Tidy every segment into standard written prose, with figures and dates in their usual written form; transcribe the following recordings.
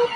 Let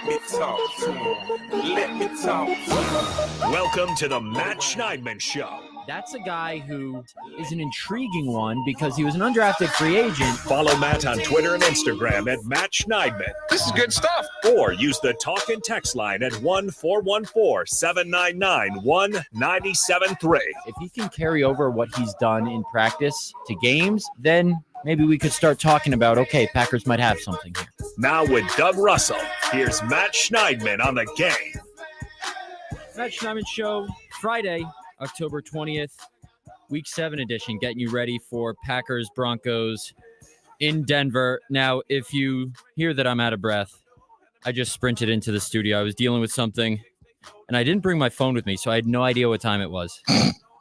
me talk to him. Let me talk to him. Welcome to the Matt Schneidman Show. That's a guy who is an intriguing one because he was an undrafted free agent. Follow Matt on Twitter and Instagram at Matt Schneidman. This is good stuff. Or use the talk and text line at 1-414-799-1973. If he can carry over what he's done in practice to games, then maybe we could start talking about, okay, Packers might have something here. Now with Doug Russell, here's Matt Schneidman on the game. Matt Schneidman Show, Friday, October 20th, Week 7 edition, getting you ready for Packers Broncos in Denver. Now, if you hear that I'm out of breath, I just sprinted into the studio. I was dealing with something, and I didn't bring my phone with me, so I had no idea what time it was.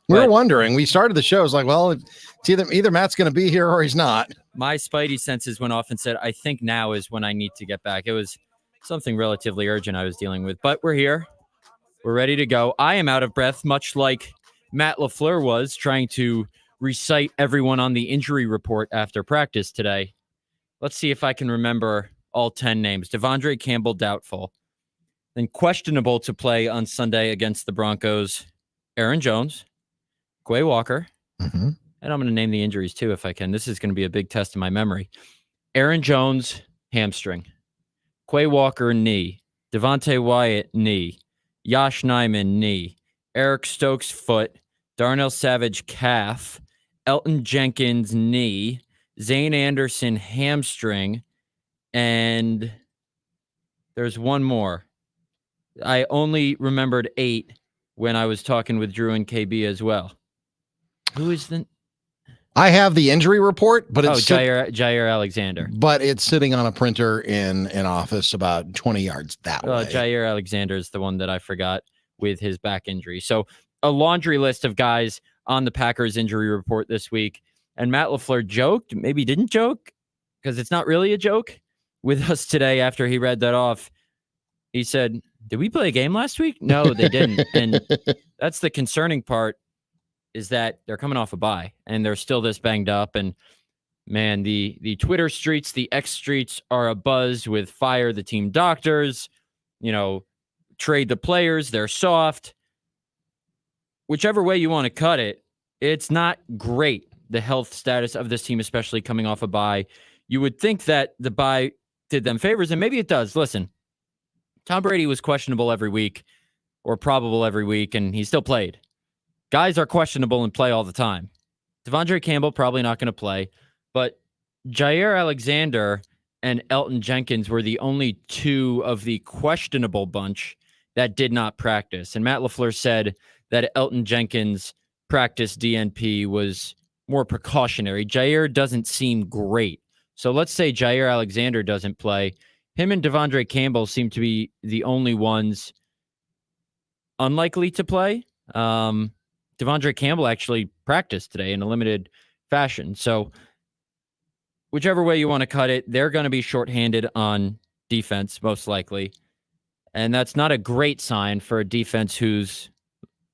We were wondering. We started the show. It's like, well, it's either Matt's going to be here or he's not. My spidey senses went off and said, I think now is when I need to get back. It was something relatively urgent I was dealing with, but we're here. We're ready to go. I am out of breath, much like Matt LaFleur was trying to recite everyone on the injury report after practice today. Let's see if I can remember all 10 names. Devondre Campbell, doubtful. Then questionable to play on Sunday against the Broncos, Aaron Jones, Quay Walker, and I'm going to name the injuries too if I can. This is going to be a big test of my memory. Aaron Jones, hamstring. Quay Walker, knee. Devontae Wyatt, knee. Yosh Nijman, knee. Eric Stokes, foot. Darnell Savage, calf. Elton Jenkins, knee. Zane Anderson, hamstring. And there's one more. I only remembered 8 when I was talking with Drew and KB as well. Who is the... I have the injury report, but it's Jair Alexander. But it's sitting on a printer in an office about 20 yards that way. Jair Alexander is the one that I forgot with his back injury. So a laundry list of guys on the Packers injury report this week. And Matt LaFleur joked, maybe didn't joke, because it's not really a joke, with us today after he read that off. He said, did we play a game last week? No, they didn't. And that's the concerning part, is that they're coming off a bye and they're still this banged up. And man, the Twitter streets, the X streets are abuzz with fire the team doctors, trade the players. They're soft. Whichever way you want to cut it, it's not great, the health status of this team, especially coming off a bye. You would think that the bye did them favors, and maybe it does. Listen, Tom Brady was questionable every week or probable every week, and he still played. Guys are questionable and play all the time. Devondre Campbell probably not going to play, but Jair Alexander and Elton Jenkins were the only 2 of the questionable bunch that did not practice. And Matt LaFleur said that Elton Jenkins' practice DNP was more precautionary. Jair doesn't seem great. So let's say Jair Alexander doesn't play. Him and Devondre Campbell seem to be the only ones unlikely to play. Devondre Campbell actually practiced today in a limited fashion. So whichever way you want to cut it, they're going to be shorthanded on defense, most likely. And that's not a great sign for a defense whose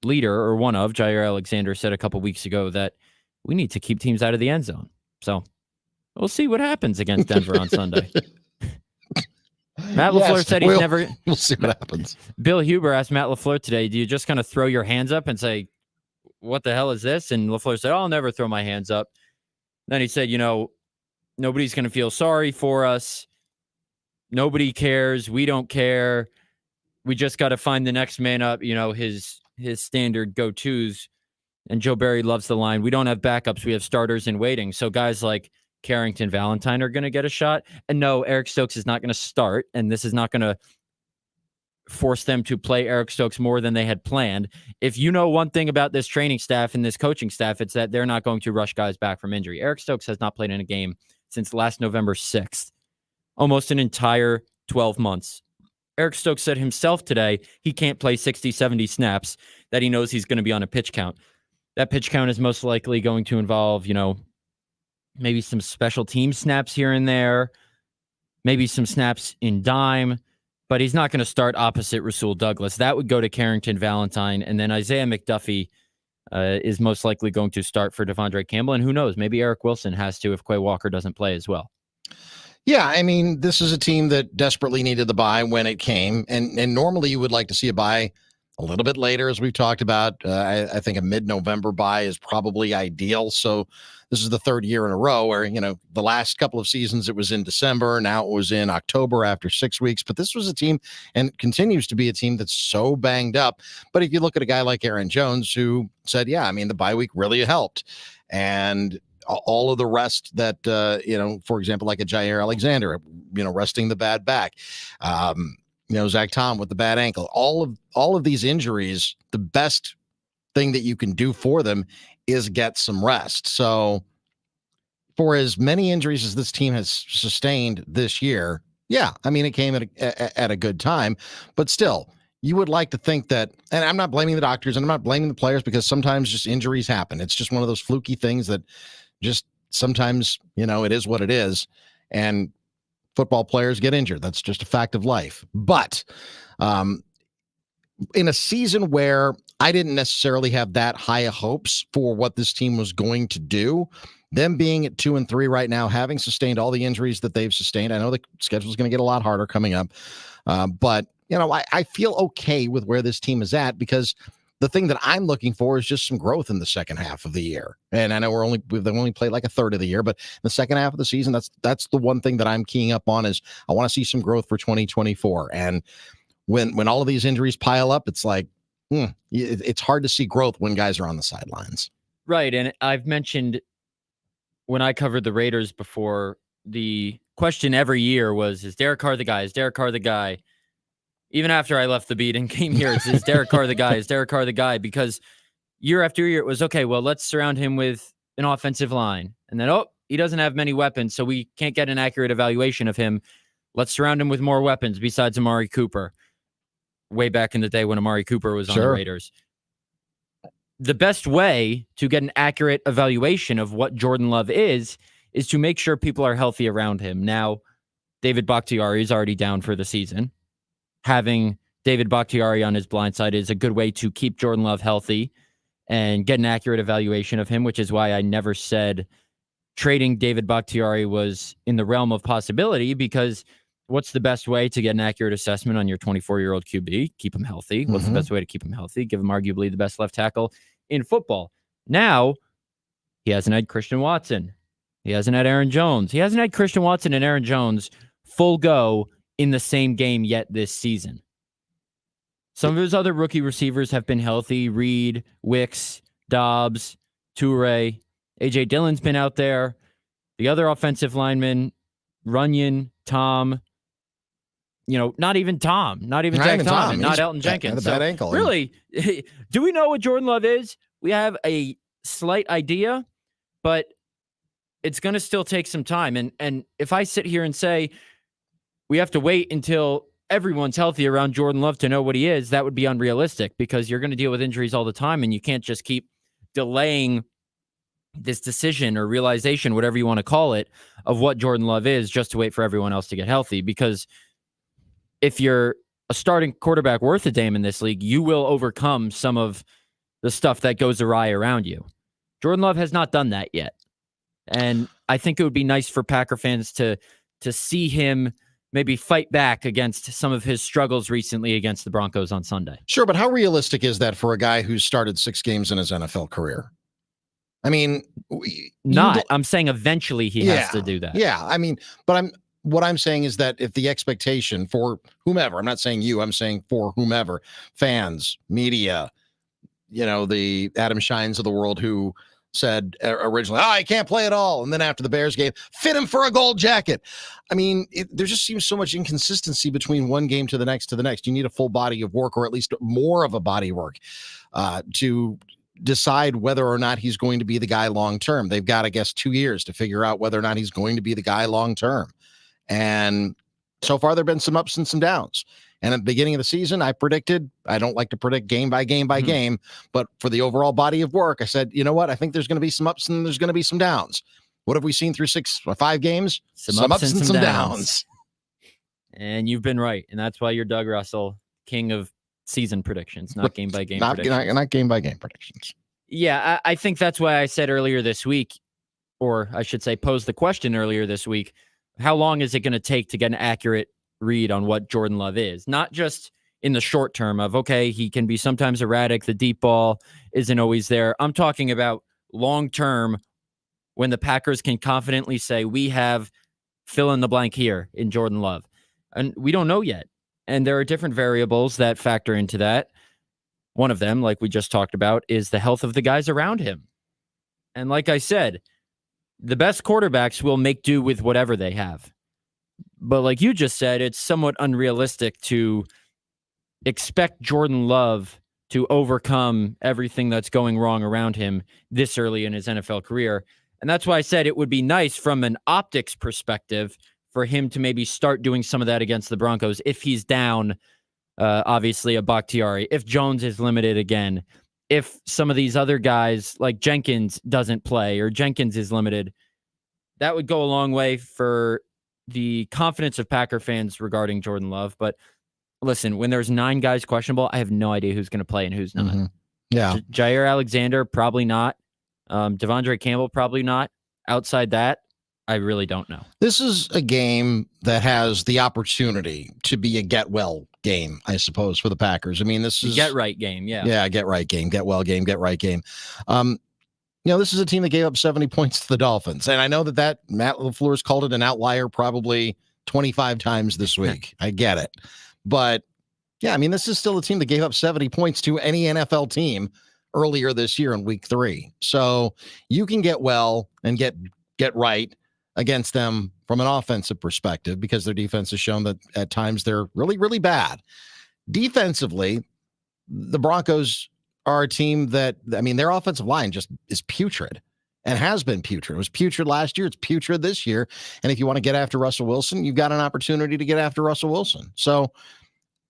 leader, or one of, Jair Alexander, said a couple weeks ago that we need to keep teams out of the end zone. So we'll see what happens against Denver on Sunday. Matt LaFleur said he's never... We'll see what happens. Bill Huber asked Matt LaFleur today, do you just kind of throw your hands up and say, what the hell is this? And LaFleur said, I'll never throw my hands up. Then he said, nobody's going to feel sorry for us. Nobody cares. We don't care. We just got to find the next man up, his standard go-tos. And Joe Barry loves the line, we don't have backups. We have starters in waiting. So guys like Carrington Valentine are going to get a shot. And no, Eric Stokes is not going to start. And this is not going to force them to play Eric Stokes more than they had planned. If you know one thing about this training staff and this coaching staff, it's that they're not going to rush guys back from injury. Eric Stokes has not played in a game since last November 6th, almost an entire 12 months. Eric Stokes said himself today he can't play 60, 70 snaps, that he knows he's going to be on a pitch count. That pitch count is most likely going to involve, maybe some special team snaps here and there, maybe some snaps in dime, but he's not going to start opposite Rasul Douglas. That would go to Carrington Valentine, and then Isaiah McDuffie is most likely going to start for Devondre Campbell, and who knows, maybe Eric Wilson has to if Quay Walker doesn't play as well. Yeah, I mean, this is a team that desperately needed the bye when it came, and normally you would like to see a bye a little bit later, as we've talked about. I think a mid-November bye is probably ideal. So this is the third year in a row where, the last couple of seasons it was in December. Now it was in October after 6 weeks. But this was a team, and continues to be a team, that's so banged up. But if you look at a guy like Aaron Jones, who said, yeah, I mean, the bye week really helped. And all of the rest that, for example, like a Jair Alexander, resting the bad back, Zach Tom with the bad ankle, all of these injuries, the best thing that you can do for them is get some rest. So for as many injuries as this team has sustained this year, yeah, I mean, it came at a good time, but still, you would like to think that, and I'm not blaming the doctors and I'm not blaming the players, because sometimes just injuries happen. It's just one of those fluky things that just sometimes, it is what it is. And football players get injured. That's just a fact of life. But in a season where I didn't necessarily have that high of hopes for what this team was going to do, them being at 2-3 right now, having sustained all the injuries that they've sustained, I know the schedule is going to get a lot harder coming up. But, I feel okay with where this team is at, because the thing that I'm looking for is just some growth in the second half of the year. And I know they've only played like a third of the year, but in the second half of the season, that's the one thing that I'm keying up on, is I want to see some growth for 2024. And when all of these injuries pile up, it's like, it's hard to see growth when guys are on the sidelines. Right. And I've mentioned when I covered the Raiders before, the question every year was, is Derek Carr the guy? Is Derek Carr the guy? Even after I left the beat and came here, is Derek Carr the guy? Is Derek Carr the guy? Because year after year, it was, okay, well, let's surround him with an offensive line. And then, he doesn't have many weapons, so we can't get an accurate evaluation of him. Let's surround him with more weapons besides Amari Cooper. Way back in the day when Amari Cooper was on the Raiders. The best way to get an accurate evaluation of what Jordan Love is to make sure people are healthy around him. Now, David Bakhtiari is already down for the season. Having David Bakhtiari on his blind side is a good way to keep Jordan Love healthy and get an accurate evaluation of him, which is why I never said trading David Bakhtiari was in the realm of possibility, because what's the best way to get an accurate assessment on your 24-year-old QB? Keep him healthy. What's the best way to keep him healthy? Give him arguably the best left tackle in football. Now, he hasn't had Christian Watson. He hasn't had Aaron Jones. He hasn't had Christian Watson and Aaron Jones full go in the same game yet this season. Some of his other rookie receivers have been healthy. Reed, Wicks, Dobbs, Toure. A.J. Dillon's been out there. The other offensive linemen, Runyon, Tom, not even Tom, not even Jack Tom, and not Elton Jenkins. The bad ankle. Really, do we know what Jordan Love is? We have a slight idea, but it's going to still take some time. And if I sit here and say we have to wait until everyone's healthy around Jordan Love to know what he is, that would be unrealistic, because you're going to deal with injuries all the time, and you can't just keep delaying this decision or realization, whatever you want to call it, of what Jordan Love is, just to wait for everyone else to get healthy. Because if you're a starting quarterback worth a damn in this league, you will overcome some of the stuff that goes awry around you. Jordan Love has not done that yet. And I think it would be nice for Packer fans to see him maybe fight back against some of his struggles recently against the Broncos on Sunday. Sure, but how realistic is that for a guy who's started 6 games in his NFL career? I mean, I'm saying eventually he has to do that. Yeah, I mean, but what I'm saying is that if the expectation for whomever, I'm not saying you, I'm saying for whomever, fans, media, the Adam Shines of the world who said originally, he can't play at all. And then after the Bears game, fit him for a gold jacket. I mean, there just seems so much inconsistency between one game to the next. You need a full body of work, or at least more of a body of work, to decide whether or not he's going to be the guy long term. They've got, I guess, 2 years to figure out whether or not he's going to be the guy long term. And so far, there have been some ups and some downs. And at the beginning of the season, I don't like to predict game by game by game, but for the overall body of work, I said, you know what? I think there's going to be some ups and there's going to be some downs. What have we seen through 5 games? Some ups and some downs. And you've been right. And that's why you're Doug Russell, king of season predictions, not game by game predictions. Not game by game predictions. Yeah, I think that's why I said earlier this week, or I should say posed the question earlier this week, how long is it going to take to get an accurate read on what Jordan Love is? Not just in the short term of, okay, he can be sometimes erratic. The deep ball isn't always there. I'm talking about long term when the Packers can confidently say, we have fill in the blank here in Jordan Love. And we don't know yet. And there are different variables that factor into that. One of them, like we just talked about, is the health of the guys around him. And like I said, the best quarterbacks will make do with whatever they have. But like you just said, it's somewhat unrealistic to expect Jordan Love to overcome everything that's going wrong around him this early in his NFL career. And that's why I said it would be nice from an optics perspective for him to maybe start doing some of that against the Broncos if he's down, obviously, a Bakhtiari, if Jones is limited again, if some of these other guys like Jenkins doesn't play or Jenkins is limited. That would go a long way for the confidence of Packer fans regarding Jordan Love. But listen, when there's 9 guys questionable, I have no idea who's going to play and who's not. Mm-hmm. Yeah. Jair Alexander, probably not. Devondre Campbell, probably not. Outside that, I really don't know. This is a game that has the opportunity to be a get well game, I suppose, for the Packers. I mean, this is get right game. Yeah. Yeah. Get right game, get well game, get right game. This is a team that gave up 70 points to the Dolphins. And I know that Matt LaFleur's called it an outlier probably 25 times this week. I get it. But yeah, I mean, this is still a team that gave up 70 points to any NFL team earlier this year in week 3. So you can get well and get right against them from an offensive perspective because their defense has shown that at times they're really, really bad. Defensively, the Broncos are a team that, I mean, their offensive line just is putrid and has been putrid. It was putrid last year. It's putrid this year. And if you want to get after Russell Wilson, you've got an opportunity to get after Russell Wilson. So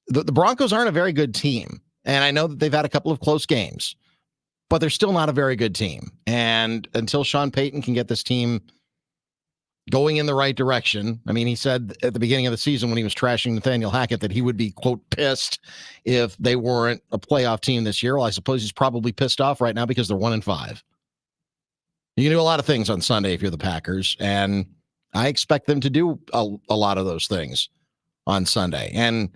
the Broncos aren't a very good team. And I know that they've had a couple of close games, but they're still not a very good team. And until Sean Payton can get this team going in the right direction. I mean, he said at the beginning of the season when he was trashing Nathaniel Hackett that he would be, quote, pissed if they weren't a playoff team this year. Well, I suppose he's probably pissed off right now because they're 1-5. You can do a lot of things on Sunday if you're the Packers, and I expect them to do a lot of those things on Sunday. And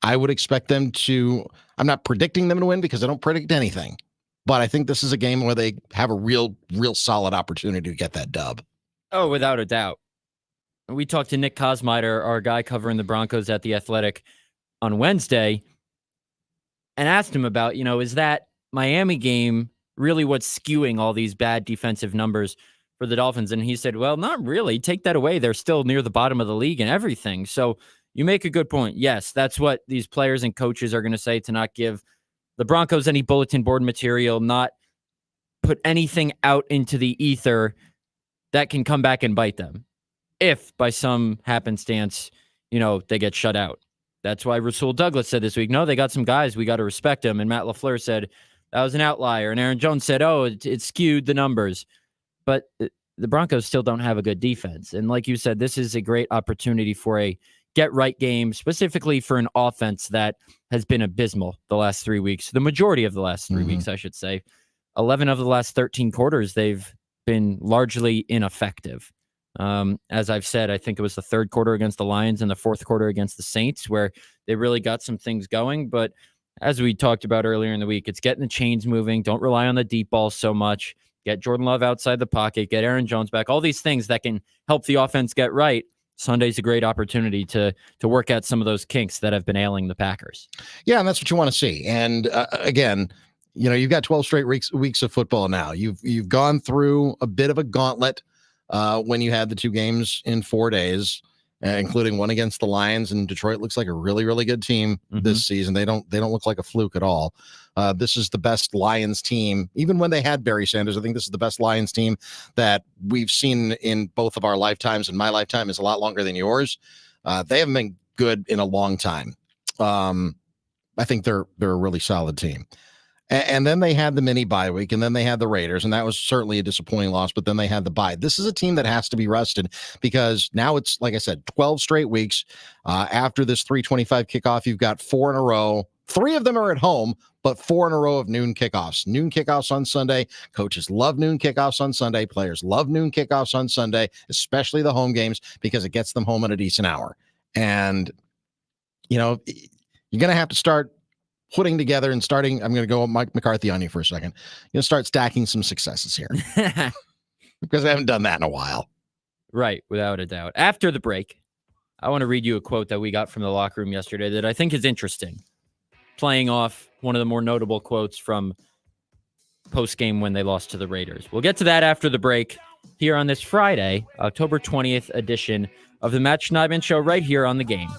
I would expect them to, I'm not predicting them to win because I don't predict anything, but I think this is a game where they have a real solid opportunity to get that dub. Oh, without a doubt. We talked to Nick Kosmider, our guy covering the Broncos at The Athletic, on Wednesday, and asked him about, is that Miami game really what's skewing all these bad defensive numbers for the Dolphins? And he said, well, not really. Take that away. They're still near the bottom of the league and everything. So you make a good point. Yes, that's what these players and coaches are going to say, to not give the Broncos any bulletin board material, not put anything out into the ether that can come back and bite them if by some happenstance, they get shut out. That's why Rasul Douglas said this week, no, they got some guys, we got to respect them. And Matt LaFleur said that was an outlier. And Aaron Jones said, it skewed the numbers. But the Broncos still don't have a good defense. And like you said, this is a great opportunity for a get-right game, specifically for an offense that has been abysmal the last 3 weeks, the majority of the last 3 weeks, I should say. 11 of the last 13 quarters, they've been largely ineffective. As I've said, I think it was the third quarter against the Lions and the fourth quarter against the Saints where they really got some things going. But as we talked about earlier in the week, it's getting the chains moving. Don't rely on the deep ball so much. Get Jordan Love outside the pocket. Get Aaron Jones back. All these things that can help the offense get right. Sunday's a great opportunity to work out some of those kinks that have been ailing the Packers. Yeah, and that's what you want to see. And again, you've got 12 straight weeks of football now. You've gone through a bit of a gauntlet when you had the 2 games in 4 days, including one against the Lions. And Detroit looks like a really, really good team this season. They don't look like a fluke at all. This is the best Lions team, even when they had Barry Sanders. I think this is the best Lions team that we've seen in both of our lifetimes. And my lifetime is a lot longer than yours. They haven't been good in a long time. I think they're a really solid team. And then they had the mini bye week, and then they had the Raiders, and that was certainly a disappointing loss, but then they had the bye. This is a team that has to be rested because now it's, like I said, 12 straight weeks. After this 3:25 kickoff, you've got 4 in a row 3 of them are at home, but 4 in a row of noon kickoffs. Noon kickoffs on Sunday. Coaches love noon kickoffs on Sunday. Players love noon kickoffs on Sunday, especially the home games, because it gets them home in a decent hour. And, you're going to have to start putting together and starting. I'm going to go Mike McCarthy on you for a second. Start stacking some successes here because I haven't done that in a while. Right, without a doubt. After the break, I want to read you a quote that we got from the locker room yesterday that I think is interesting, playing off one of the more notable quotes from post-game when they lost to the Raiders. We'll get to that after the break here on this Friday, October 20th edition of the Matt Schneidman Show right here on The Game.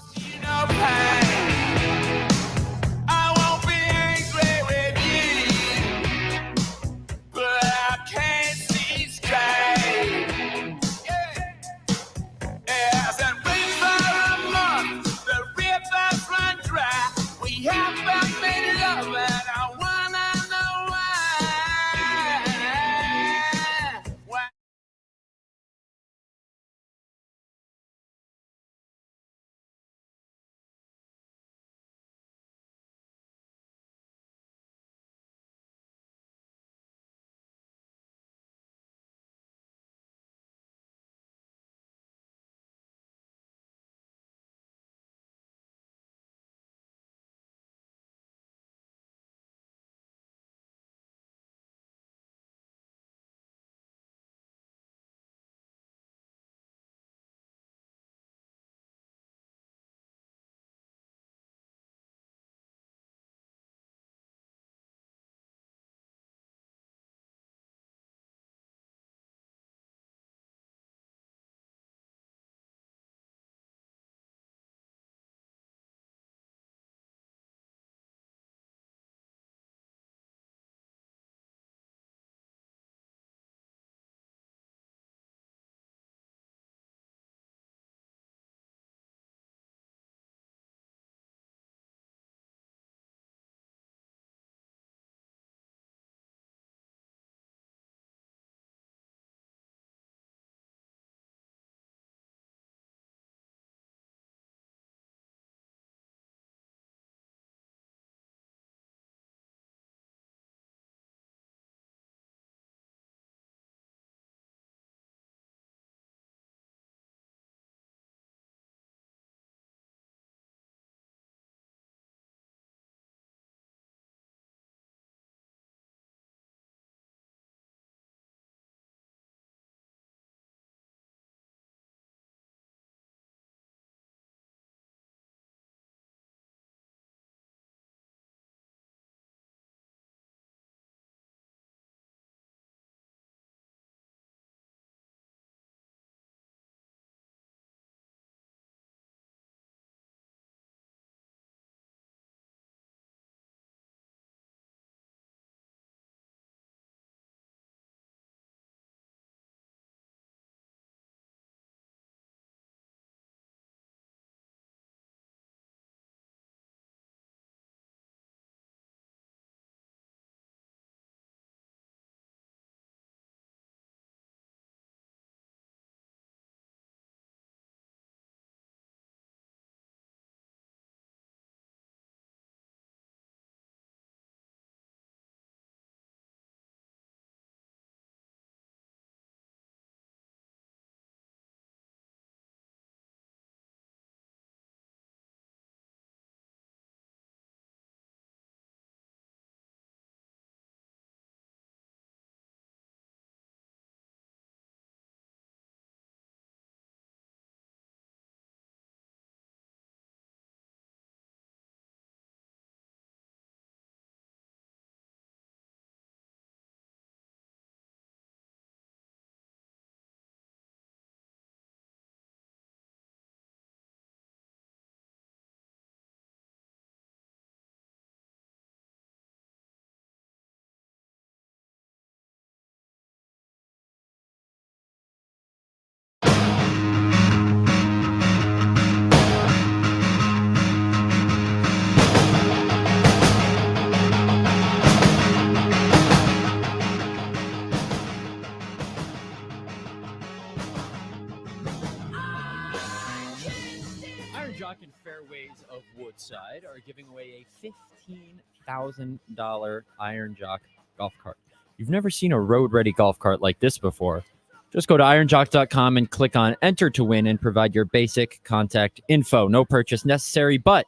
Iron Jock and Fairways of Woodside are giving away a $15,000 Iron Jock golf cart. You've never seen a road-ready golf cart like this before. Just go to ironjock.com and click on Enter to Win and provide your basic contact info. No purchase necessary, but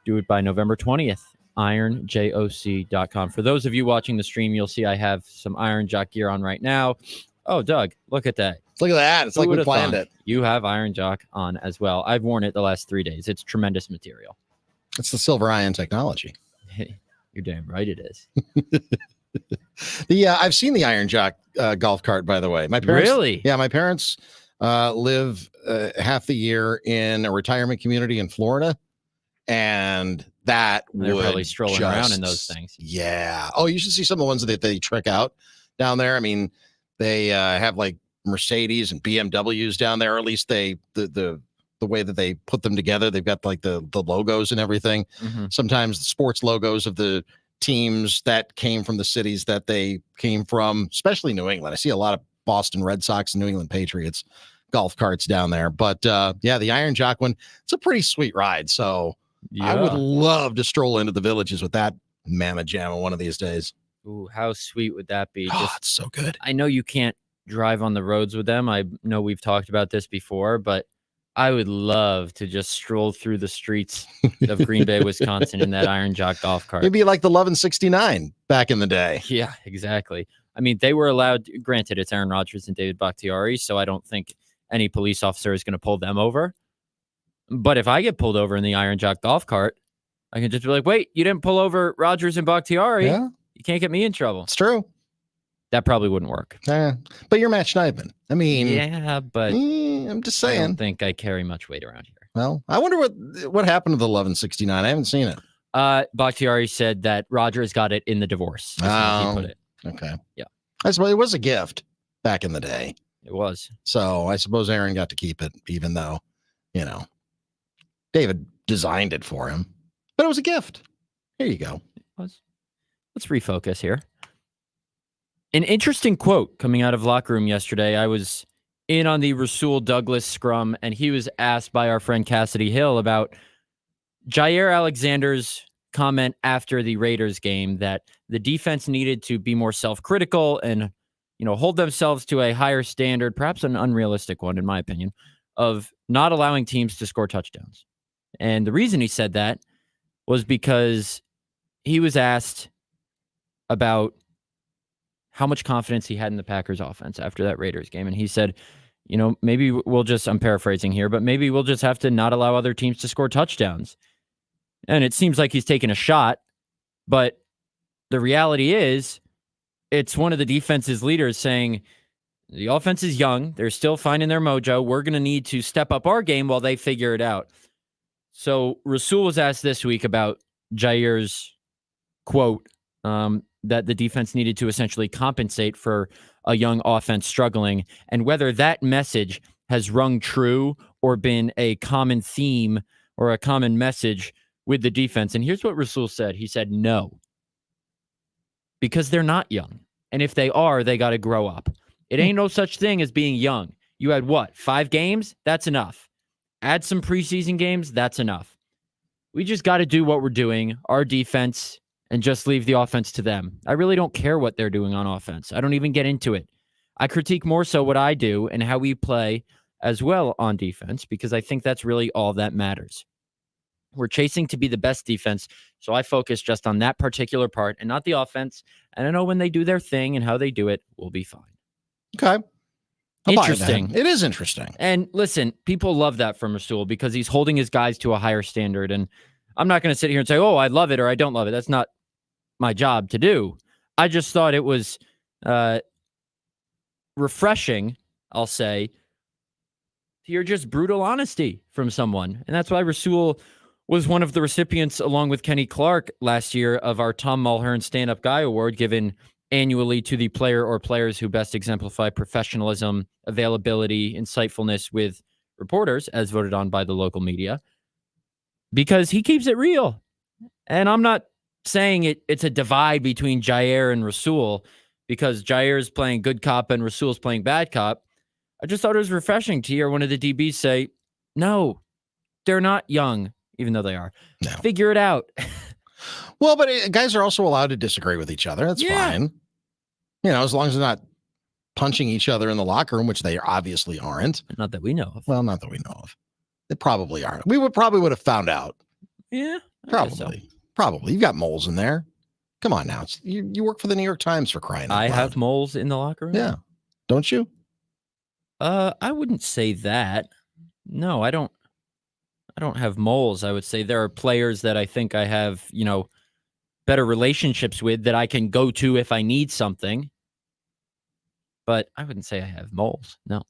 do it by November 20th. ironjoc.com. For those of you watching the stream, you'll see I have some Iron Jock gear on right now. Oh, Doug, look at that. Look at that. It's Who like we would've planned thunk? it. You have Iron Jock on as well. I've worn it the last 3 days. It's tremendous material. It's the silver ion technology. You're damn right it is. I've seen the Iron Jock golf cart, by the way. My parents, Really? Yeah, my parents live half the year in a retirement community in Florida, and that They're would probably strolling around in those things. Yeah. Oh, you should see some of the ones that they trick out down there. I mean, they have like Mercedes and BMWs down there, or at least the way that they put them together. They've got like the logos and everything. Mm-hmm. Sometimes the sports logos of the teams that came from the cities that they came from, especially New England. I see a lot of Boston Red Sox and New England Patriots golf carts down there. But yeah, the Iron Jock one, it's a pretty sweet ride. So I would love to stroll into the Villages with that mamma jamma one of these days. Ooh, how sweet would that be? Oh, it's so good. I know you can't drive on the roads with them. I know we've talked about this before, but I would love to just stroll through the streets of Green Bay, Wisconsin in that Iron Jock golf cart. It'd be like the Love and 69 back in the day. Yeah, exactly. I mean, they were allowed, granted, it's Aaron Rodgers and David Bakhtiari, so I don't think any police officer is going to pull them over. But if I get pulled over in the Iron Jock golf cart, I can just be like, wait, you didn't pull over Rodgers and Bakhtiari. Yeah, You can't get me in trouble. it's true. That probably wouldn't work. But you're Matt Schneidman. I mean, Yeah, but I'm just I don't saying. think I carry much weight around here. Well, I wonder what happened to the Love and 69. I haven't seen it. Bakhtiari said that Rodgers got it in the divorce. That's how he put it. Okay. Yeah. I suppose it was a gift back in the day. It was. So I suppose Aaron got to keep it, even though, David designed it for him. But it was a gift. Here you go. It was. Let's refocus here. An interesting quote coming out of locker room yesterday. I was in on the Rasul Douglas scrum, and he was asked by our friend Cassidy Hill about Jair Alexander's comment after the Raiders game that the defense needed to be more self-critical and, hold themselves to a higher standard, perhaps an unrealistic one, in my opinion, of not allowing teams to score touchdowns. And the reason he said that was because he was asked about how much confidence he had in the Packers offense after that Raiders game. And he said, maybe I'm paraphrasing here, but maybe we'll just have to not allow other teams to score touchdowns. And it seems like he's taking a shot, but the reality is it's one of the defense's leaders saying the offense is young. They're still finding their mojo. We're going to need to step up our game while they figure it out. So Rasul was asked this week about Jair's quote, that the defense needed to essentially compensate for a young offense struggling, and whether that message has rung true or been a common theme or a common message with the defense. And here's what Rasul said. He said, no, because they're not young. And if they are, they got to grow up. It ain't no such thing as being young. You had 5 games? That's enough. Add some preseason games. That's enough. We just got to do what we're doing, our defense, and just leave the offense to them. I really don't care what they're doing on offense. I don't even get into it. I critique more so what I do and how we play as well on defense, because I think that's really all that matters. We're chasing to be the best defense, so I focus just on that particular part and not the offense. And I know when they do their thing and how they do it, we'll be fine. Okay. Interesting. It is interesting. And listen, people love that from Rasul because he's holding his guys to a higher standard. And I'm not going to sit here and say, oh, I love it or I don't love it. That's not my job to do. I just thought it was refreshing, I'll say, to hear just brutal honesty from someone. And that's why Rasul was one of the recipients, along with Kenny Clark last year, of our Tom Mulhern Stand-Up Guy Award, given annually to the player or players who best exemplify professionalism, availability, insightfulness with reporters, as voted on by the local media, because he keeps it real. And I'm not saying it's a divide between Jair and Rasul because Jair's playing good cop and Rasul's playing bad cop. I just thought it was refreshing to hear one of the DBs say, no, They're not young, even though they are. No. Figure it out. Well, but guys are also allowed to disagree with each other. That's fine. As long as they're not punching each other in the locker room, which they obviously aren't. Not that we know of. Well, not that we know of. They probably aren't. We would have found out. Yeah. Probably. Probably. You've got moles in there. Come on now. You work for the New York Times, for crying out loud. I have moles in the locker room? Yeah. Don't you? I wouldn't say that. No, I don't have moles. I would say there are players that I think I have, better relationships with that I can go to if I need something. But I wouldn't say I have moles. No.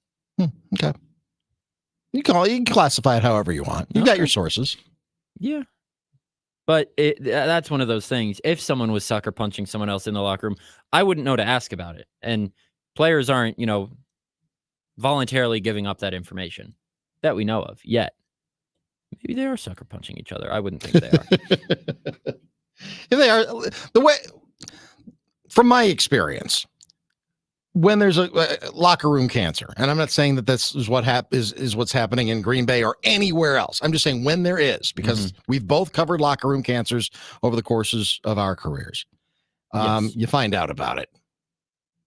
Okay. You can classify it however you want. You've got your sources. Yeah. But that's one of those things. If someone was sucker punching someone else in the locker room, I wouldn't know to ask about it. And players aren't, voluntarily giving up that information that we know of yet. Maybe they are sucker punching each other. I wouldn't think they are. If they are, from my experience, when there's a locker room cancer, and I'm not saying that this is is what's happening in Green Bay or anywhere else. I'm just saying when there is, because we've both covered locker room cancers over the courses of our careers. You find out about it.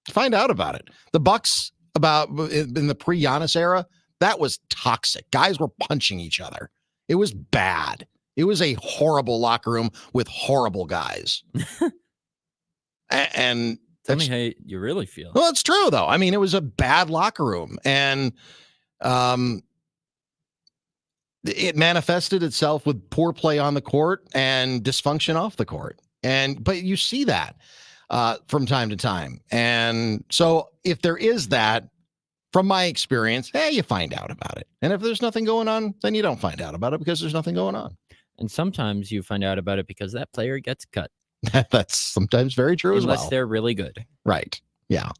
The Bucks in the pre-Giannis era, that was toxic. Guys were punching each other. It was bad. It was a horrible locker room with horrible guys. And tell me how you really feel. Well, it's true, though. I mean, it was a bad locker room, and it manifested itself with poor play on the court and dysfunction off the court. But you see that from time to time. And so if there is that, from my experience, you find out about it. And if there's nothing going on, then you don't find out about it because there's nothing going on. And sometimes you find out about it because that player gets cut. That's sometimes very true as well. Unless they're really good. Right. Yeah.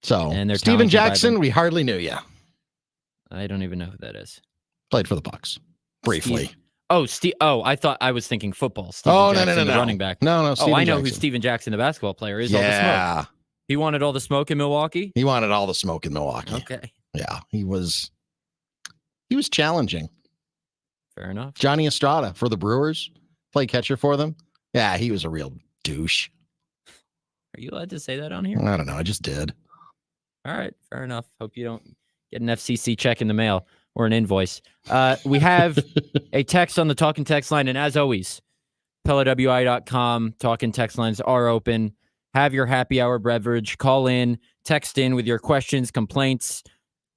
So, and Steven Jackson, we hardly knew you. I don't even know who that is. Played for the Bucks briefly. I thought I was thinking football. No, running back. No. Steven I know Jackson. Who Steven Jackson, the basketball player, is. All the smoke. He wanted all the smoke in Milwaukee? He wanted all the smoke in Milwaukee. Okay. Yeah, he was challenging. Fair enough. Johnny Estrada for the Brewers, played catcher for them. Yeah, he was a real douche. Are you allowed to say that on here? I don't know. I just did. All right. Fair enough. Hope you don't get an FCC check in the mail or an invoice. We have a text on the Talking Text line. And as always, PellaWI.com. Talking Text lines are open. Have your happy hour beverage. Call in. Text in with your questions, complaints,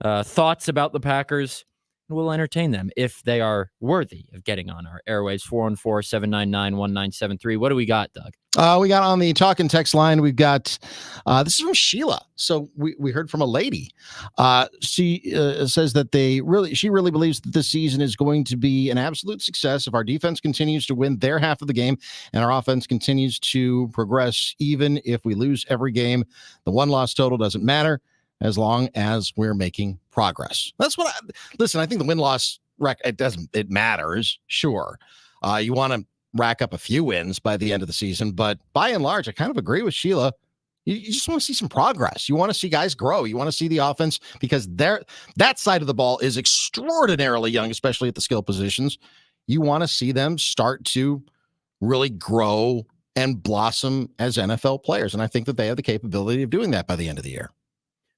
thoughts about the Packers. We'll entertain them if they are worthy of getting on our airwaves. 414-799-1973. What do we got, Doug? We got on the Talking Text line. We've got, this is from Sheila. So we heard from a lady. She says that she really believes that this season is going to be an absolute success if our defense continues to win their half of the game and our offense continues to progress. Even if we lose every game, the one-loss total doesn't matter as long as we're making progress. That's what I think the win-loss it matters. Sure. You want to rack up a few wins by the end of the season, but by and large, I kind of agree with Sheila. You just want to see some progress. You want to see guys grow. You want to see the offense, because that side of the ball is extraordinarily young, especially at the skill positions. You want to see them start to really grow and blossom as NFL players. And I think that they have the capability of doing that by the end of the year.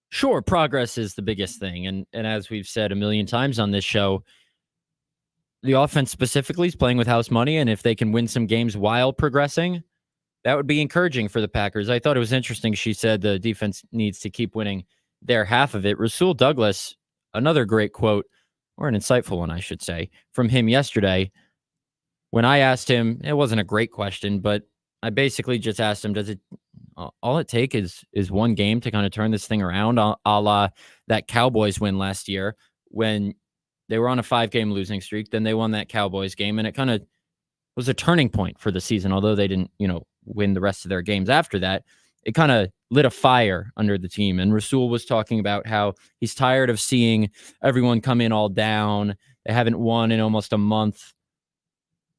Sure, progress is the biggest thing. And as we've said a million times on this show, the offense specifically is playing with house money. And if they can win some games while progressing, that would be encouraging for the Packers. I thought it was interesting. She said the defense needs to keep winning their half of it. Rasul Douglas, another great quote, or an insightful one, I should say, from him yesterday. When I asked him, it wasn't a great question, but I basically just asked him, all it take is one game to kind of turn this thing around, a la that Cowboys win last year when they were on a 5-game losing streak. Then they won that Cowboys game, and it kind of was a turning point for the season. Although they didn't, win the rest of their games after that, it kind of lit a fire under the team. And Rasul was talking about how he's tired of seeing everyone come in all down. They haven't won in almost a month.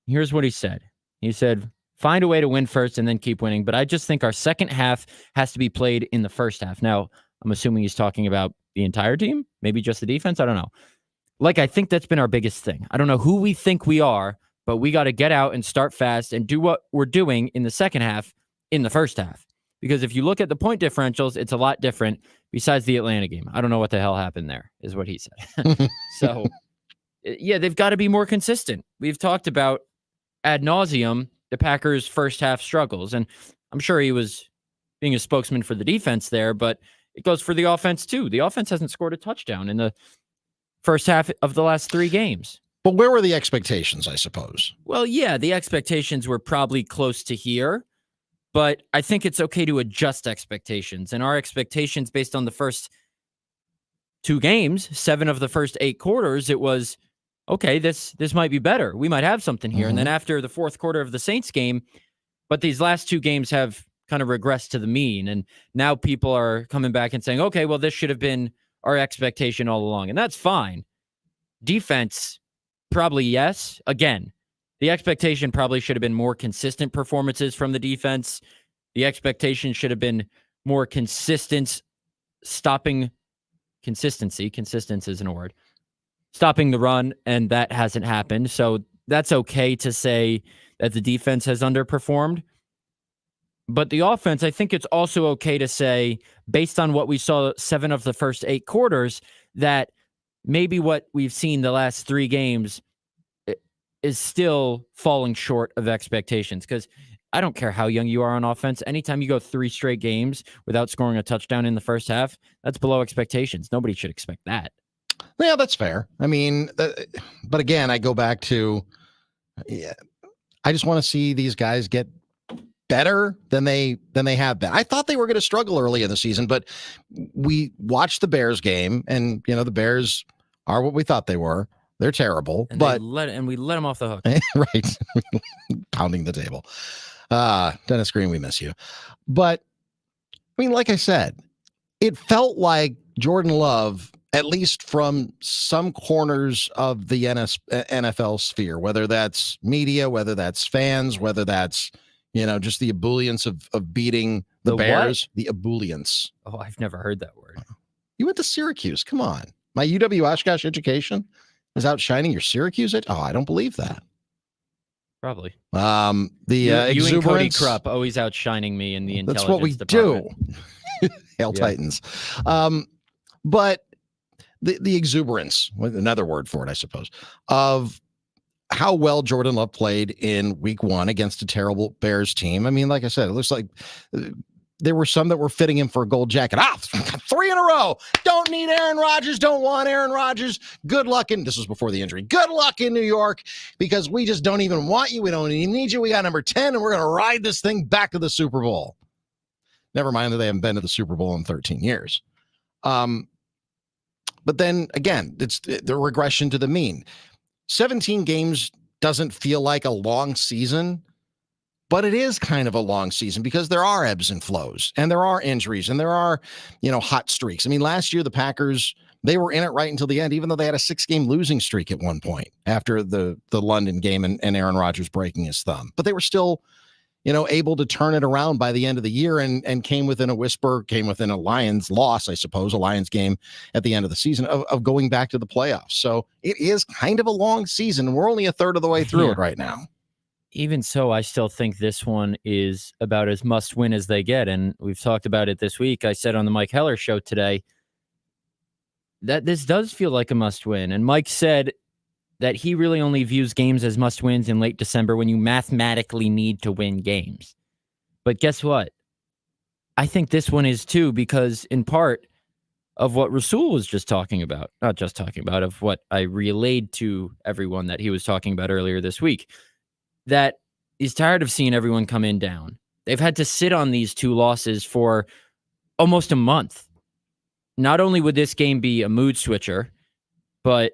Here's what he said. He said, find a way to win first and then keep winning. But I just think our second half has to be played in the first half. Now, I'm assuming he's talking about the entire team, maybe just the defense. I don't know. Like, I think that's been our biggest thing. I don't know who we think we are, but we got to get out and start fast and do what we're doing in the second half in the first half. Because if you look at the point differentials, it's a lot different besides the Atlanta game. I don't know what the hell happened there, is what he said. So, yeah, they've got to be more consistent. We've talked about ad nauseum the Packers' first half struggles, and I'm sure he was being a spokesman for the defense there, but it goes for the offense too. The offense hasn't scored a touchdown in the first half of the last 3 games. But where were the expectations, I suppose? Well, yeah, the expectations were probably close to here, but I think it's okay to adjust expectations. And our expectations based on the first 2 games, 7 of the first 8 quarters, it was, okay, this might be better. We might have something here. And then after the fourth quarter of the Saints game, but these last 2 games have kind of regressed to the mean. And now people are coming back and saying, okay, well, this should have been our expectation all along. And that's fine. Defense, probably yes. Again, the expectation probably should have been more consistent performances from the defense. The expectation should have been more consistent stopping consistency. Consistency isn't a word. Stopping the run, and that hasn't happened. So that's okay to say that the defense has underperformed. But the offense, I think it's also okay to say, based on what we saw 7 of the first 8 quarters, that maybe what we've seen the last 3 games is still falling short of expectations. Because I don't care how young you are on offense. Anytime you go 3 straight games without scoring a touchdown in the first half, that's below expectations. Nobody should expect that. Yeah, that's fair. I mean, but again, I go back to, I just want to see these guys get better than they have been. I thought they were going to struggle early in the season, but we watched the Bears game, and the Bears are what we thought they were. They're terrible, And but we let them off the hook. right, pounding the table. Dennis Green, we miss you. But I mean, like I said, it felt like Jordan Love, at least from some corners of the NFL sphere, whether that's media, whether that's fans, whether that's just the ebullience of beating the Bears. What? The ebullience. Oh, I've never heard that word. You went to Syracuse. Come on. My UW Oshkosh education is outshining your Syracuse. Oh, I don't believe that. Probably. The exuberance. You and Cody Krupp always outshining me in the intelligence That's what we department. do. Hail Titans. But the exuberance, another word for it, I suppose, of how well Jordan Love played in week 1 against a terrible Bears team. I mean, like I said, it looks like there were some that were fitting him for a gold jacket. 3 in a row. Don't need Aaron Rodgers. Don't want Aaron Rodgers. Good luck this was before the injury. Good luck in New York, because we just don't even want you. We don't even need you. We got number 10, and we're going to ride this thing back to the Super Bowl. Never mind that they haven't been to the Super Bowl in 13 years. But then again, it's the regression to the mean. 17 games doesn't feel like a long season, but it is kind of a long season because there are ebbs and flows, and there are injuries, and there are, hot streaks. I mean, last year, the Packers, they were in it right until the end, even though they had a 6-game losing streak at one point after the London game and Aaron Rodgers breaking his thumb. But they were still, able to turn it around by the end of the year and came within a Lions loss, I suppose, a Lions game at the end of the season of going back to the playoffs. So it is kind of a long season. We're only a third of the way through it right now. Even so, I still think this one is about as must win as they get. And we've talked about it this week. I said on the Mike Heller show today that this does feel like a must win. And Mike said that he really only views games as must wins in late December when you mathematically need to win games. But guess what? I think this one is too, because in part of what Rasul was just talking about, not just talking about, of what I relayed to everyone that he was talking about earlier this week, that he's tired of seeing everyone come in down. They've had to sit on these 2 losses for almost a month. Not only would this game be a mood switcher, but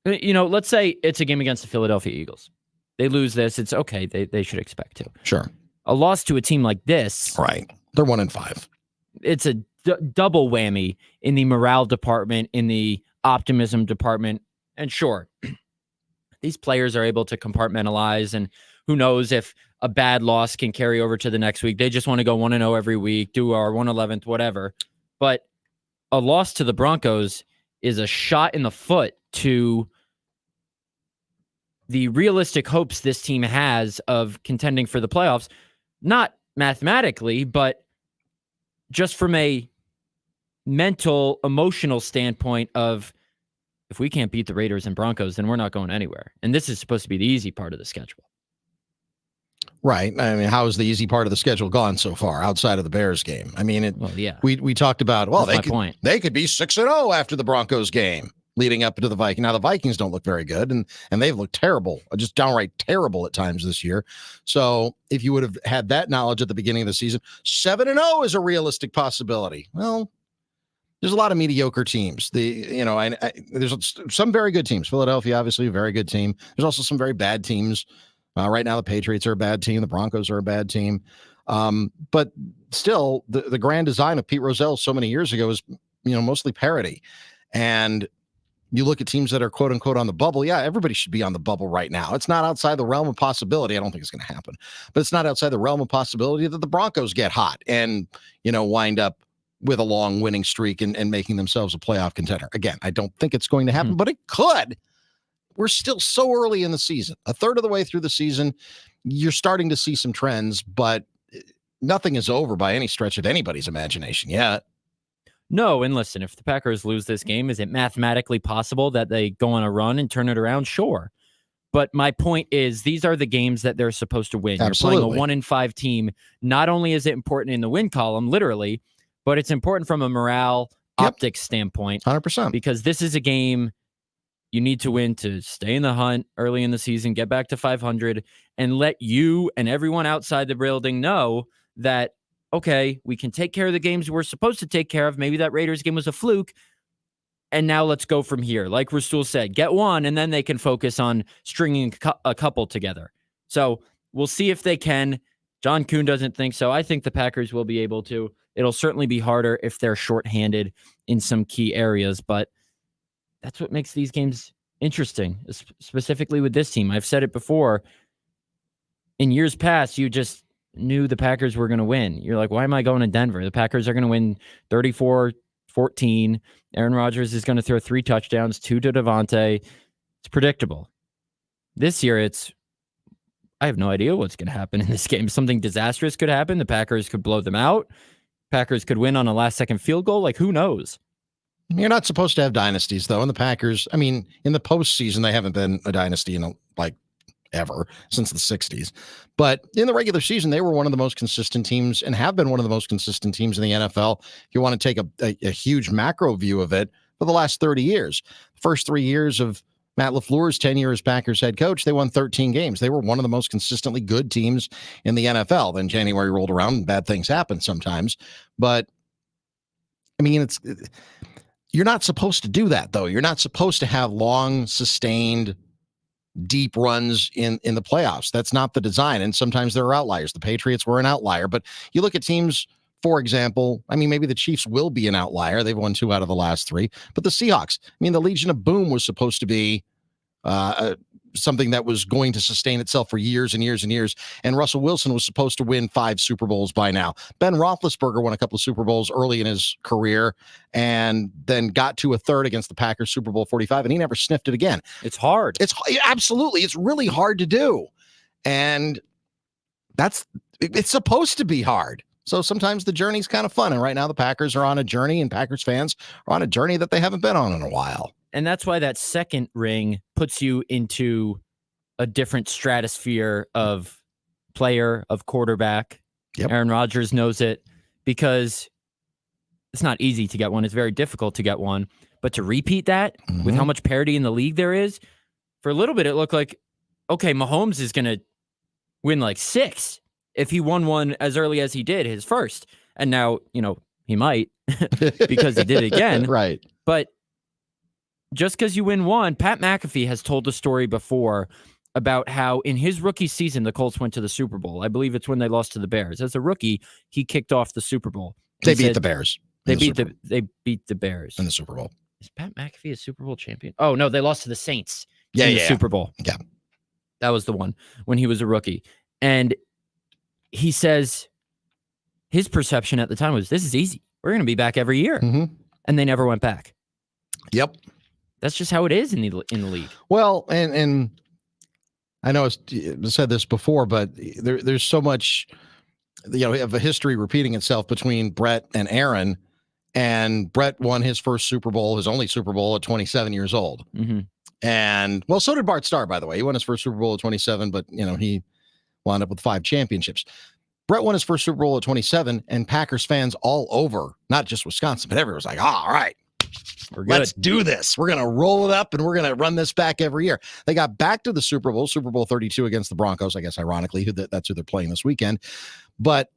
let's say it's a game against the Philadelphia Eagles. They lose this. It's okay. They should expect to. Sure. A loss to a team like this. Right. They're 1-5. It's a double whammy in the morale department, in the optimism department. And sure, these players are able to compartmentalize, and who knows if a bad loss can carry over to the next week. They just want to go 1-0 every week, do our 111th, whatever. But a loss to the Broncos is a shot in the foot to the realistic hopes this team has of contending for the playoffs, not mathematically, but just from a mental, emotional standpoint of, if we can't beat the Raiders and Broncos, then we're not going anywhere. And this is supposed to be the easy part of the schedule. Right. I mean, how is the easy part of the schedule gone so far outside of the Bears game? I mean, we talked about, well, they could be 6-0 after the Broncos game leading up to the Vikings. Now, the Vikings don't look very good, and they've looked terrible, just downright terrible at times this year. So if you would have had that knowledge at the beginning of the season, 7-0 is a realistic possibility. Well, there's a lot of mediocre teams. There's some very good teams. Philadelphia, obviously, a very good team. There's also some very bad teams. Right now, the Patriots are a bad team. The Broncos are a bad team. But still, the grand design of Pete Rozelle so many years ago is, mostly parity. And you look at teams that are quote unquote on the bubble. Yeah, everybody should be on the bubble right now. It's not outside the realm of possibility. I don't think it's going to happen, but it's not outside the realm of possibility that the Broncos get hot and, wind up with a long winning streak and making themselves a playoff contender. Again, I don't think it's going to happen, but it could. We're still so early in the season. A third of the way through the season, you're starting to see some trends, but nothing is over by any stretch of anybody's imagination yet. No, and listen, if the Packers lose this game, is it mathematically possible that they go on a run and turn it around? Sure. But my point is, these are the games that they're supposed to win. Absolutely. You're playing a 1-5 team. Not only is it important in the win column, literally, but it's important from a morale optics standpoint. 100%. Because this is a game you need to win to stay in the hunt early in the season, get back to 500, and let you and everyone outside the building know that, okay, we can take care of the games we're supposed to take care of. Maybe that Raiders game was a fluke. And now let's go from here. Like Rasul said, get one, and then they can focus on stringing a couple together. So we'll see if they can. John Kuhn doesn't think so. I think the Packers will be able to. It'll certainly be harder if they're shorthanded in some key areas, but that's what makes these games interesting, specifically with this team. I've said it before. In years past, you just knew the Packers were going to win. You're like, why am I going to Denver? The Packers are going to win 34-14. Aaron Rodgers is going to throw 3 touchdowns, 2 to Devontae. It's predictable. This year, I have no idea what's going to happen in this game. Something disastrous could happen. The Packers could blow them out. Packers could win on a last-second field goal. Like, who knows? You're not supposed to have dynasties, though. And the Packers, I mean, in the postseason, they haven't been a dynasty in ever since the 60s. But in the regular season, they were one of the most consistent teams and have been one of the most consistent teams in the NFL. If you want to take a huge macro view of it, for the last 30 years, the first 3 years of Matt LaFleur's tenure as Packers head coach, they won 13 games. They were one of the most consistently good teams in the NFL. Then January rolled around and bad things happen sometimes. But I mean, you're not supposed to do that, though. You're not supposed to have long, sustained, deep runs in the playoffs. That's not the design. And sometimes there are outliers. The Patriots were an outlier. But you look at teams, for example, I mean, maybe the Chiefs will be an outlier. They've won 2 out of the last 3. But the Seahawks, I mean, the Legion of Boom was supposed to be something that was going to sustain itself for years and years and years. And Russell Wilson was supposed to win 5 Super Bowls by now. Ben Roethlisberger won a couple of Super Bowls early in his career and then got to a third against the Packers, Super Bowl 45, and he never sniffed it again. It's hard. Absolutely. It's really hard to do. And it's supposed to be hard. So sometimes the journey's kind of fun. And right now the Packers are on a journey, and Packers fans are on a journey that they haven't been on in a while. And that's why that second ring puts you into a different stratosphere of player, of quarterback. Yep. Aaron Rodgers knows it, because it's not easy to get one. It's very difficult to get one. But to repeat that with how much parity in the league there is, for a little bit, it looked like, okay, Mahomes is going to win like 6 if he won one as early as he did, his first. And now, he might because he did it again. Right. But just because you win one, Pat McAfee has told the story before about how in his rookie season, the Colts went to the Super Bowl. I believe it's when they lost to the Bears. As a rookie, he kicked off the Super Bowl. They beat the Bears. They beat the Bears in the Super Bowl. Is Pat McAfee a Super Bowl champion? Oh, no, they lost to the Saints in the Super Bowl. Yeah. That was the one when he was a rookie. And he says his perception at the time was, this is easy. We're going to be back every year. Mm-hmm. And they never went back. Yep. That's just how it is in the league. Well, and I know I've said this before, but there's so much, of a history repeating itself between Brett and Aaron. And Brett won his first Super Bowl, his only Super Bowl, at 27 years old. Mm-hmm. And, well, so did Bart Starr, by the way. He won his first Super Bowl at 27, but, he wound up with 5 championships. Brett won his first Super Bowl at 27, and Packers fans all over, not just Wisconsin, but everyone was like, all right, let's do this. We're going to roll it up, and we're going to run this back every year. They got back to the Super Bowl 32 against the Broncos, I guess, ironically, that's who they're playing this weekend. But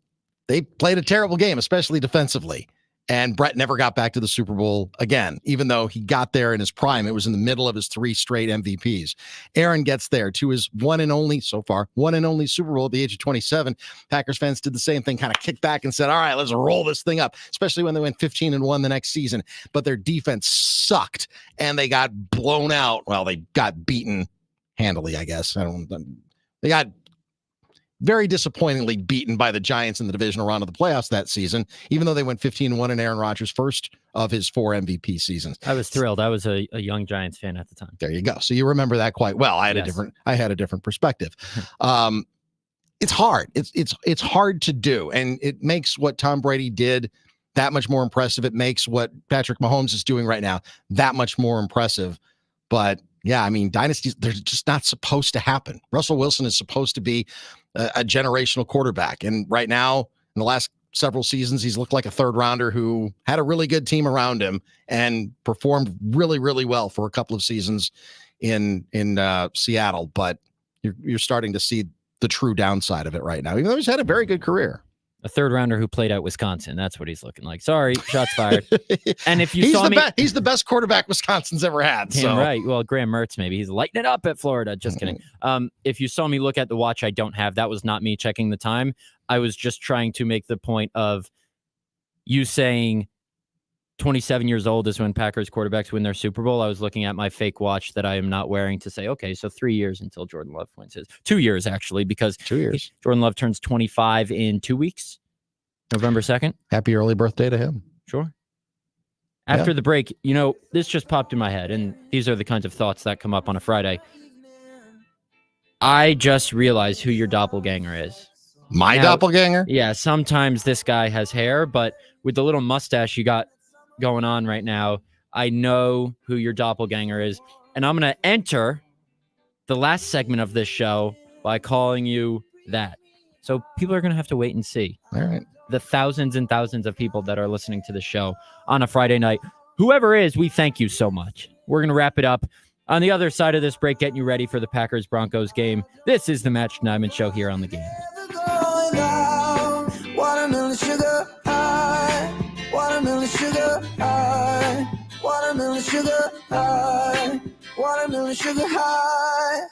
they played a terrible game, especially defensively. And Brett never got back to the Super Bowl again, even though he got there in his prime. It was in the middle of his 3 straight MVPs. Aaron gets there to his one and only Super Bowl at the age of 27. Packers fans did the same thing, kind of kicked back and said, all right, let's roll this thing up, especially when they went 15-1 the next season. But their defense sucked, and they got blown out. Well, they got beaten handily, I guess. They got very disappointingly beaten by the Giants in the divisional round of the playoffs that season, even though they went 15-1 in Aaron Rodgers' first of his 4 MVP seasons. I was thrilled. I was a young Giants fan at the time. There you go. So you remember that quite well. I had a different perspective. It's hard. It's hard to do, and it makes what Tom Brady did that much more impressive. It makes what Patrick Mahomes is doing right now that much more impressive. But yeah, I mean, dynasties, they're just not supposed to happen. Russell Wilson is supposed to be a generational quarterback. And right now, in the last several seasons, he's looked like a third rounder who had a really good team around him and performed really, really well for a couple of seasons in Seattle. But you're starting to see the true downside of it right now, even though he's had a very good career. A third rounder who played at Wisconsin. That's what he's looking like. Sorry, shots fired. And if you he's the best quarterback Wisconsin's ever had. So. Right. Well, Graham Mertz, maybe he's lighting it up at Florida. Just kidding. If you saw me look at the watch I don't have, that was not me checking the time. I was just trying to make the point of you saying 27 years old is when Packers quarterbacks win their Super Bowl. I was looking at my fake watch that I am not wearing to say, okay, so 3 years until Jordan Love wins his. 2 years, actually, because 2 years. Jordan Love turns 25 in 2 weeks, November 2nd. Happy early birthday to him. Sure. After the break, this just popped in my head, and these are the kinds of thoughts that come up on a Friday. I just realized who your doppelganger is. My doppelganger? Yeah, sometimes this guy has hair, but with the little mustache you got going on right now, I know who your doppelganger is. And I'm going to enter the last segment of this show by calling you that. So people are going to have to wait and see. All right. The thousands and thousands of people that are listening to the show on a Friday night. Whoever is, we thank you so much. We're going to wrap it up. On the other side of this break, getting you ready for the Packers-Broncos game. This is the Matt Schneidman Show here on The Game. Watermelon sugar high, watermelon sugar high, watermelon sugar high, watermelon sugar high.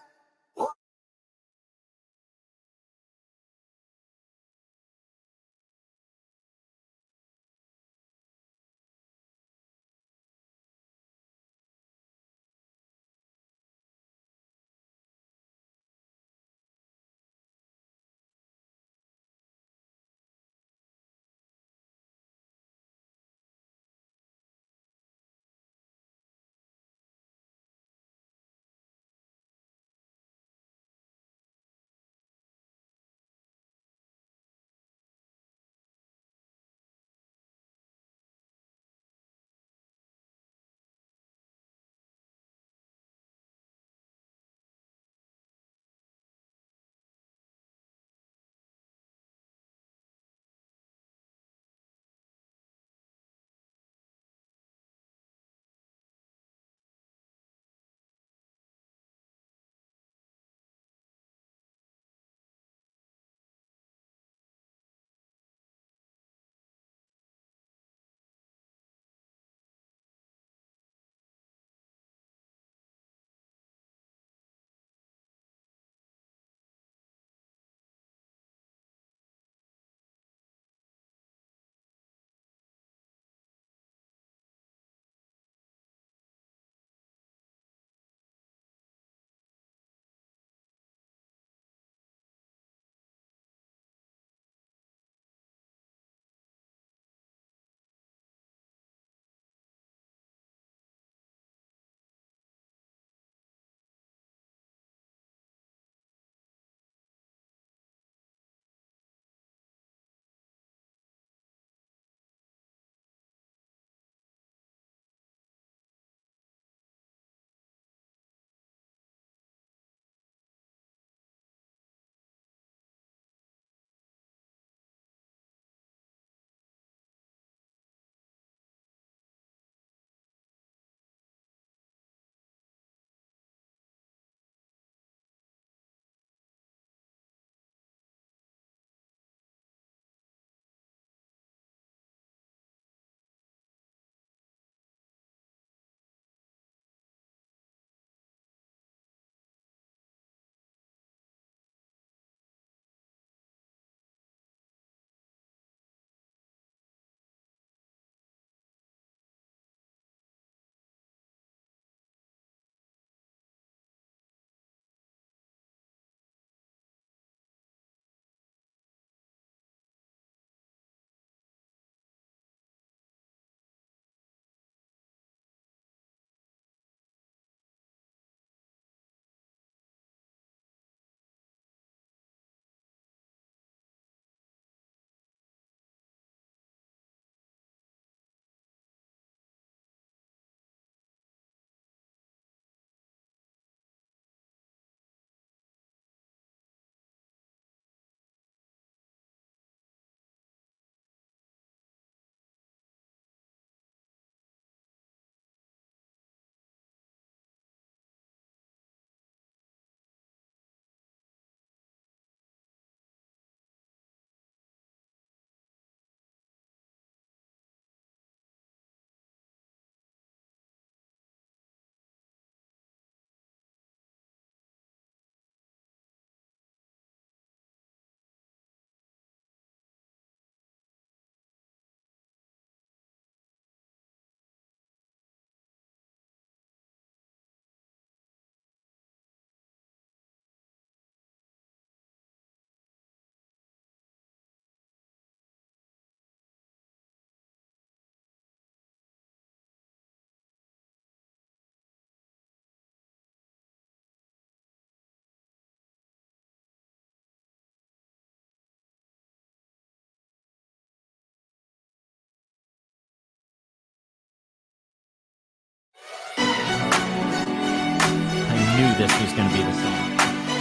knew this was going to be the song.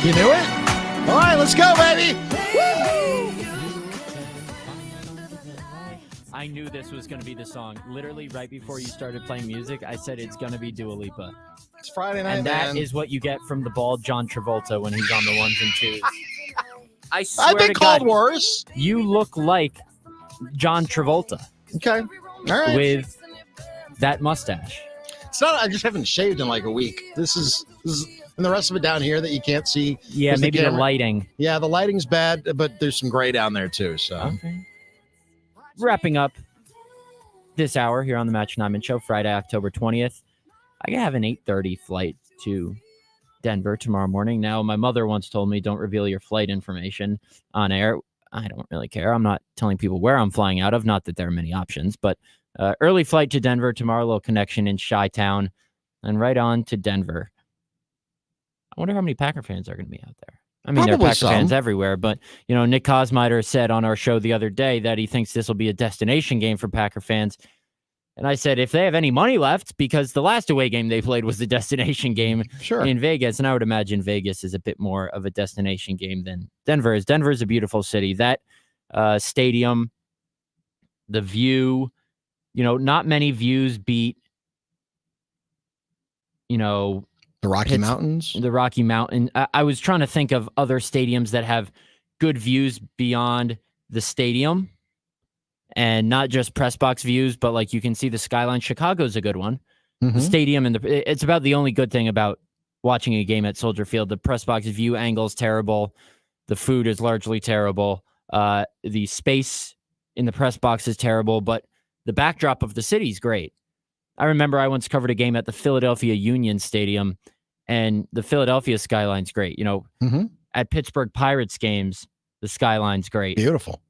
You knew it? All right, let's go, baby. I knew this was going to be the song. Literally right before you started playing music, I said it's going to be Dua Lipa. It's Friday night, and that man. is what you get from the bald John Travolta when he's on the ones and twos. I swear I've been to called God, worse. you look like John Travolta Okay. All right. with that mustache. It's not. I just haven't shaved in like a week. This is, and the rest of it down here that you can't see. Yeah, is maybe the camera. lighting. Yeah, the lighting's bad, but there's some gray down there too. So Okay. Wrapping up this hour here on the Matt Schneidman Show, Friday, October 20th. I have an 8:30 flight to Denver tomorrow morning. Now, my mother once told me, don't reveal your flight information on air. I don't really care. I'm not telling people where I'm flying out of. Not that there are many options, but early flight to Denver tomorrow, little connection in Chi-Town, and right on to Denver. I wonder how many Packer fans are going to be out there. I mean, there are Probably Packer fans some. everywhere, but, you know, Nick Kosmider said on our show the other day that he thinks this will be a destination game for Packer fans. And I said, if they have any money left, because the last away game they played was the destination game sure. in Vegas, and I would imagine Vegas is a bit more of a destination game than Denver is. Denver is a beautiful city. That stadium, the view, you know, not many views beat, you know, The Rocky Mountains. the Rocky Mountain. I was trying to think of other stadiums that have good views beyond the stadium. And not just press box views, but like you can see the skyline. Chicago's a good one. The stadium and it's about the only good thing about watching a game at Soldier Field. The press box view angle is terrible. The food is largely terrible. The space in the press box is terrible, but the backdrop of the city is great. I remember I once covered a game at the Philadelphia Union Stadium, and the Philadelphia skyline's great. You know, at Pittsburgh Pirates games, the skyline's great. Beautiful.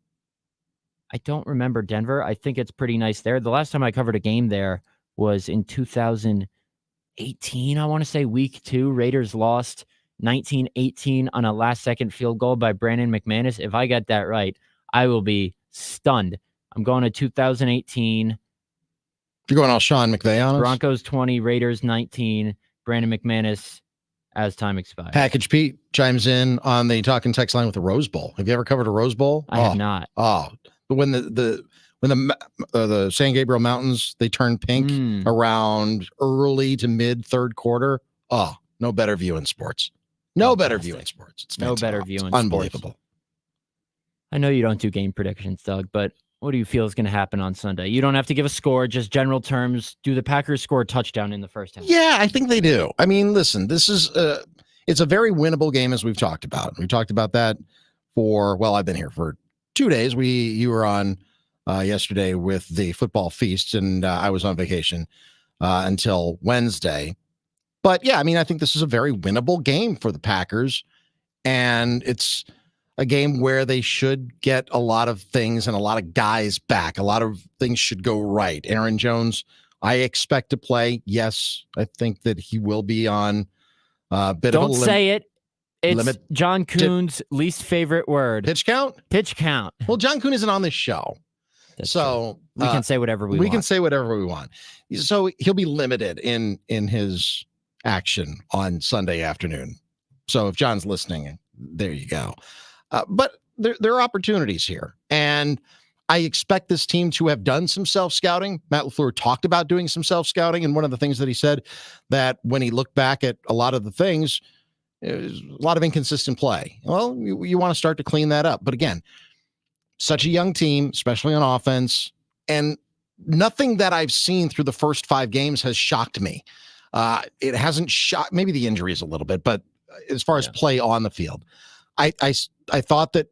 I don't remember Denver. I think it's pretty nice there. The last time I covered a game there was in 2018. I want to say week 2. Raiders lost 19-18 on a last-second field goal by Brandon McManus. If I get that right, I will be stunned. I'm going to 2018. You're going all Sean McVay on us? Broncos 20, Raiders 19. Brandon McManus as time expires. Package Pete chimes in on the talking text line with the Rose Bowl. Have you ever covered a Rose Bowl? I have not. Oh, when the San Gabriel Mountains, they turn pink around early to mid third quarter. Oh, no better view in sports. No better view in sports. It's no better view in unbelievable. Sports. I know you don't do game predictions, Doug, but what do you feel is going to happen on Sunday? You don't have to give a score, just general terms. Do the Packers score a touchdown in the first half? Yeah, I think they do. I mean, listen, this is it's a very winnable game, as we've talked about. We talked about that for, well, I've been here for 2 days. You were on yesterday with the football feast, and I was on vacation until Wednesday. But yeah, I mean, I think this is a very winnable game for the Packers, and it's a game where they should get a lot of things and a lot of guys back. A lot of things should go right. Aaron Jones, I expect to play. Yes, I think that he will be on a bit Don't of a say it. It's limit. John Kuhn's least favorite word. Pitch count? Pitch count. Well, John Kuhn isn't on this show. That's so true. We can say whatever we want. We can say whatever we want. So he'll be limited in his action on Sunday afternoon. So if John's listening, there you go. But there are opportunities here. And I expect this team to have done some self-scouting. Matt LaFleur talked about doing some self-scouting. And one of the things that he said, that when he looked back at a lot of the things, there's a lot of inconsistent play. Well, you want to start to clean that up. But again, such a young team, especially on offense, and nothing that I've seen through the first 5 games has shocked me. It hasn't shocked, maybe the injuries a little bit, but as far as play on the field, I thought that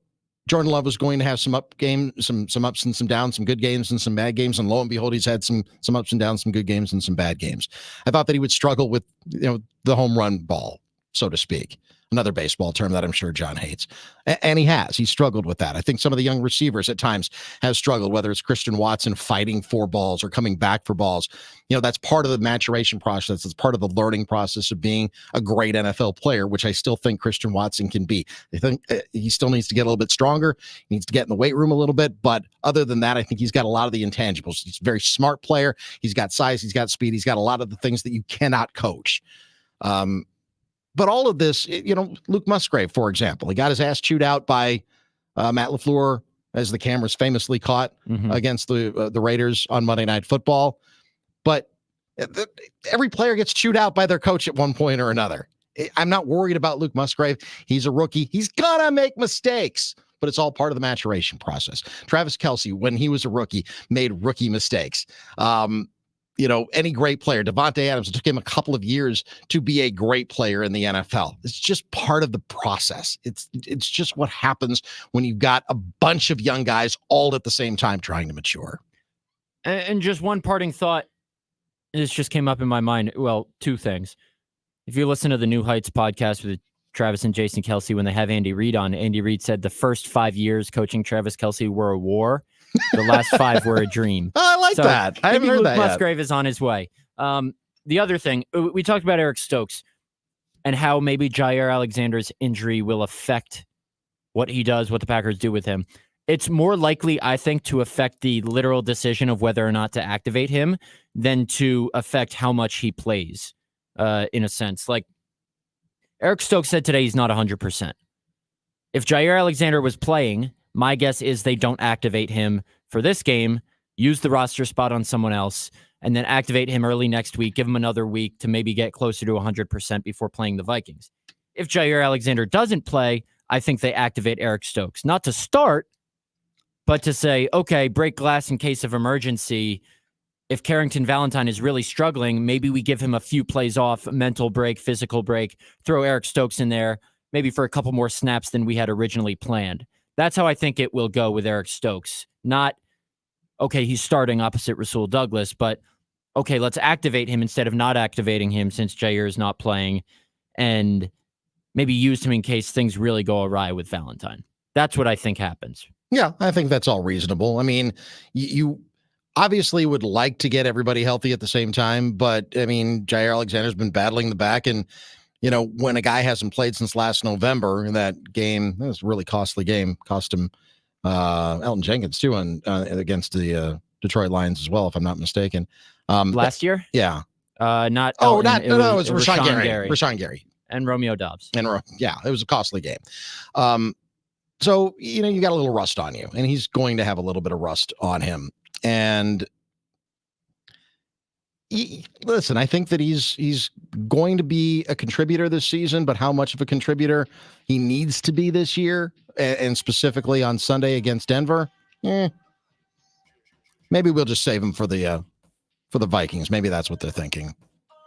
Jordan Love was going to have some ups and some downs, some good games and some bad games, and lo and behold, he's had some ups and downs, some good games and some bad games. I thought that he would struggle with the home run ball, so to speak. Another baseball term that I'm sure John hates. And he has. He struggled with that. I think some of the young receivers at times have struggled, whether it's Christian Watson fighting for balls or coming back for balls. That's part of the maturation process. It's part of the learning process of being a great NFL player, which I still think Christian Watson can be. I think he still needs to get a little bit stronger. He needs to get in the weight room a little bit. But other than that, I think he's got a lot of the intangibles. He's a very smart player. He's got size. He's got speed. He's got a lot of the things that you cannot coach. But all of this, Luke Musgrave, for example, he got his ass chewed out by Matt LaFleur, as the cameras famously caught against the Raiders on Monday Night Football. But every player gets chewed out by their coach at one point or another. I'm not worried about Luke Musgrave. He's a rookie. He's gonna make mistakes, but it's all part of the maturation process. Travis Kelce, when he was a rookie, made rookie mistakes. Any great player, Devontae Adams, it took him a couple of years to be a great player in the NFL. It's just part of the process. It's just what happens when you've got a bunch of young guys all at the same time trying to mature. And just one parting thought. This just came up in my mind. Well, two things. If you listen to the New Heights podcast with Travis and Jason Kelce, when they have Andy Reid on, Andy Reid said the first 5 years coaching Travis Kelce were a war. The last 5 were a dream. I like that. I haven't heard Luke that yet. Musgrave is on his way. The other thing, we talked about Eric Stokes and how maybe Jair Alexander's injury will affect what he does, what the Packers do with him. It's more likely, I think, to affect the literal decision of whether or not to activate him than to affect how much he plays, in a sense. Like Eric Stokes said today, he's not 100%. If Jair Alexander was playing, my guess is they don't activate him for this game, use the roster spot on someone else, and then activate him early next week, give him another week to maybe get closer to 100% before playing the Vikings. If Jair Alexander doesn't play, I think they activate Eric Stokes. Not to start, but to say, okay, break glass in case of emergency. If Carrington Valentine is really struggling, maybe we give him a few plays off, mental break, physical break, throw Eric Stokes in there, maybe for a couple more snaps than we had originally planned. That's how I think it will go with Eric Stokes. Not, okay, he's starting opposite Rasul Douglas, but okay, let's activate him instead of not activating him since Jair is not playing, and maybe use him in case things really go awry with Valentine. That's what I think happens. Yeah, I think that's all reasonable. I mean, you obviously would like to get everybody healthy at the same time, but I mean, Jair Alexander's been battling the back, and when a guy hasn't played since last November, in that game, it was a really costly game, cost him Elton Jenkins too, against the Detroit Lions as well, if I'm not mistaken. Last year? Yeah. Not. Oh, Elton, it was Rashawn Gary. Rashawn Gary. And Romeo Doubs. Yeah, it was a costly game. So, you got a little rust on you, and he's going to have a little bit of rust on him. And listen, I think that he's going to be a contributor this season, but how much of a contributor he needs to be this year, and specifically on Sunday against Denver, maybe we'll just save him for the Vikings. Maybe that's what they're thinking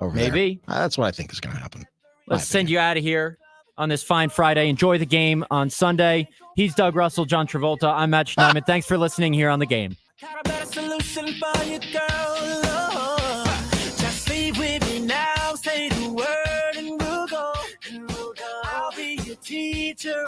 over Maybe. there. That's what I think is going to happen. Let's send you out of here on this fine Friday. Enjoy the game on Sunday. He's Doug Russell, John Travolta. I'm Matt Schneidman. Thanks for listening here on The Game. Got a better solution for you, girl. Just leave with me now. Say the word and we'll go. I'll be your teacher.